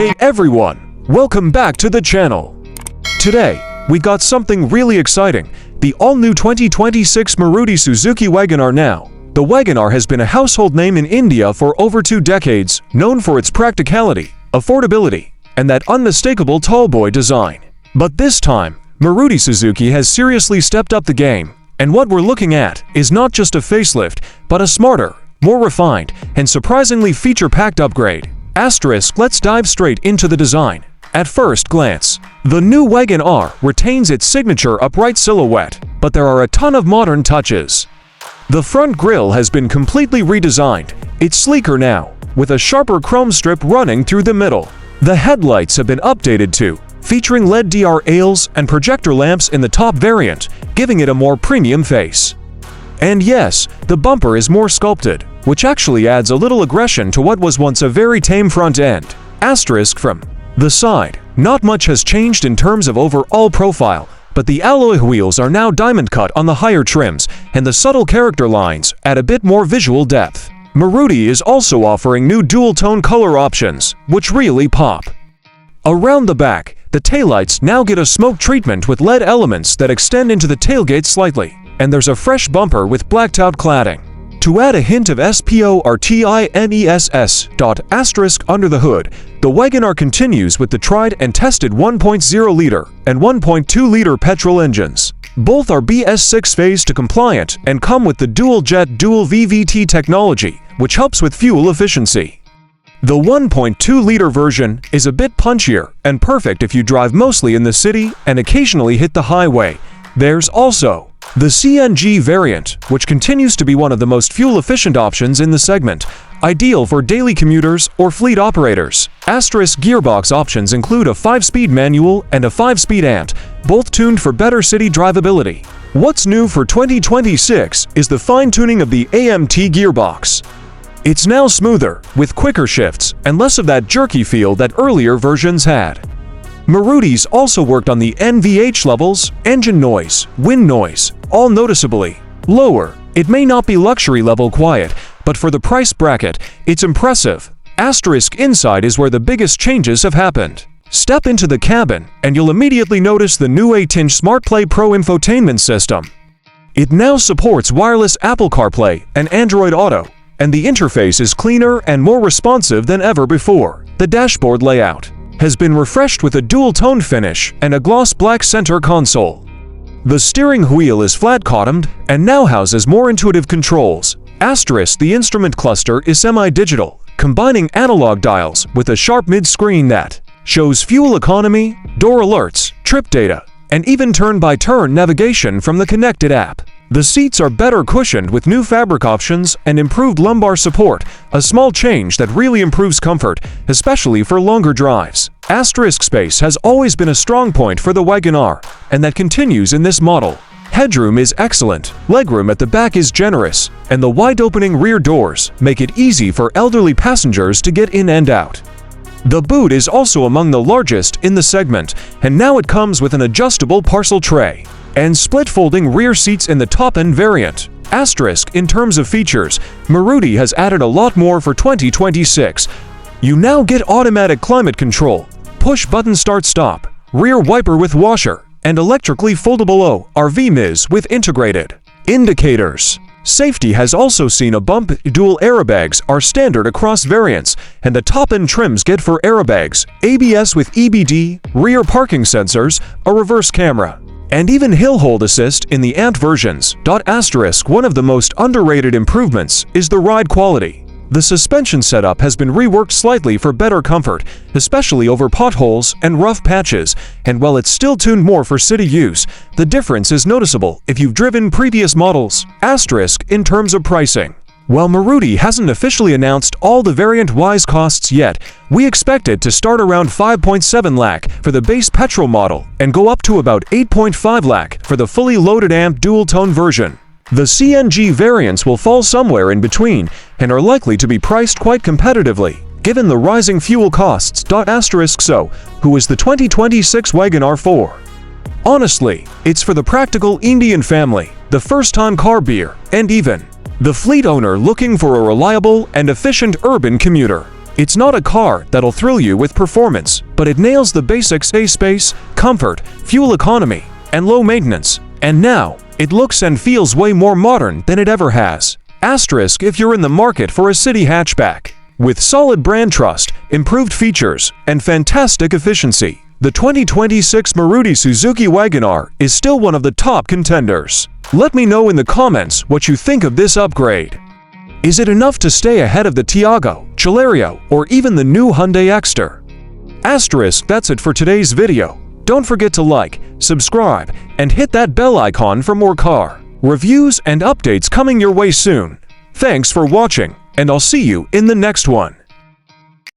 Hey everyone, welcome back to the channel. Today, we got something really exciting, the all-new 2026 Maruti Suzuki Wagon R now. The Wagon R has been a household name in India for over 2 decades, known for its practicality, affordability, and that unmistakable tallboy design. But this time, Maruti Suzuki has seriously stepped up the game, and what we're looking at is not just a facelift, but a smarter, more refined, and surprisingly feature-packed upgrade. Let's dive straight into the design. At first glance, the new Wagon R retains its signature upright silhouette, but there are a ton of modern touches. The front grille has been completely redesigned. It's sleeker now, with a sharper chrome strip running through the middle. The headlights have been updated too, featuring LED DR aisles and projector lamps in the top variant, giving it a more premium face. And yes, the bumper is more sculpted, which actually adds a little aggression to what was once a very tame front end. From the side, not much has changed in terms of overall profile, but the alloy wheels are now diamond cut on the higher trims, and the subtle character lines add a bit more visual depth. Maruti is also offering new dual-tone color options, which really pop. Around the back, the taillights now get a smoke treatment with LED elements that extend into the tailgate slightly, and there's a fresh bumper with blacked-out cladding. To add a hint of sportiness under the hood, the Wagon R continues with the tried and tested 1.0-liter and 1.2-liter petrol engines. Both are BS6 phase to compliant and come with the dual-jet dual VVT technology, which helps with fuel efficiency. The 1.2-liter version is a bit punchier and perfect if you drive mostly in the city and occasionally hit the highway. There's also the CNG variant, which continues to be one of the most fuel-efficient options in the segment, ideal for daily commuters or fleet operators. Gearbox options include a 5-speed manual and a 5-speed ant, both tuned for better city drivability. What's new for 2026 is the fine-tuning of the AMT gearbox. It's now smoother, with quicker shifts and less of that jerky feel that earlier versions had. Maruti's also worked on the NVH levels, engine noise, wind noise, all noticeably lower. It may not be luxury level quiet, but for the price bracket, it's impressive. Inside is where the biggest changes have happened. Step into the cabin, and you'll immediately notice the new 8-inch SmartPlay Pro infotainment system. It now supports wireless Apple CarPlay and Android Auto, and the interface is cleaner and more responsive than ever before. The dashboard layout has been refreshed with a dual-tone finish and a gloss black center console. The steering wheel is flat-bottomed and now houses more intuitive controls. The instrument cluster is semi-digital, combining analog dials with a sharp mid-screen that shows fuel economy, door alerts, trip data, and even turn-by-turn navigation from the connected app. The seats are better cushioned with new fabric options and improved lumbar support, a small change that really improves comfort, especially for longer drives. Space has always been a strong point for the Wagon R, and that continues in this model. Headroom is excellent, legroom at the back is generous, and the wide-opening rear doors make it easy for elderly passengers to get in and out. The boot is also among the largest in the segment, and now it comes with an adjustable parcel tray and split-folding rear seats in the top-end variant. In terms of features, Maruti has added a lot more for 2026. You now get automatic climate control, push-button start-stop, rear wiper with washer, and electrically foldable ORV mirrors with integrated indicators. Safety has also seen a bump. Dual airbags are standard across variants, and the top-end trims get for airbags, ABS with EBD, rear parking sensors, a reverse camera, and even hill hold assist in the ANT versions. One of the most underrated improvements is the ride quality. The suspension setup has been reworked slightly for better comfort, especially over potholes and rough patches, and while it's still tuned more for city use, the difference is noticeable if you've driven previous models. In terms of pricing, while Maruti hasn't officially announced all the variant-wise costs yet, we expect it to start around 5.7 lakh for the base petrol model and go up to about 8.5 lakh for the fully loaded AMP dual-tone version. The CNG variants will fall somewhere in between and are likely to be priced quite competitively, given the rising fuel costs. Who is the 2026 Wagon R for? Honestly, it's for the practical Indian family, the first-time car buyer, and even the fleet owner looking for a reliable and efficient urban commuter. It's not a car that'll thrill you with performance, but it nails the basics: space, comfort, fuel economy, and low maintenance. And now, it looks and feels way more modern than it ever has. Asterisk if you're in the market for a city hatchback. With solid brand trust, improved features, and fantastic efficiency, the 2026 Maruti Suzuki Wagon R is still one of the top contenders. Let me know in the comments what you think of this upgrade. Is it enough to stay ahead of the Tiago, Celerio, or even the new Hyundai Exter? Asterisk that's it for today's video. Don't forget to like, subscribe, and hit that bell icon for more car reviews and updates coming your way soon. Thanks for watching, and I'll see you in the next one.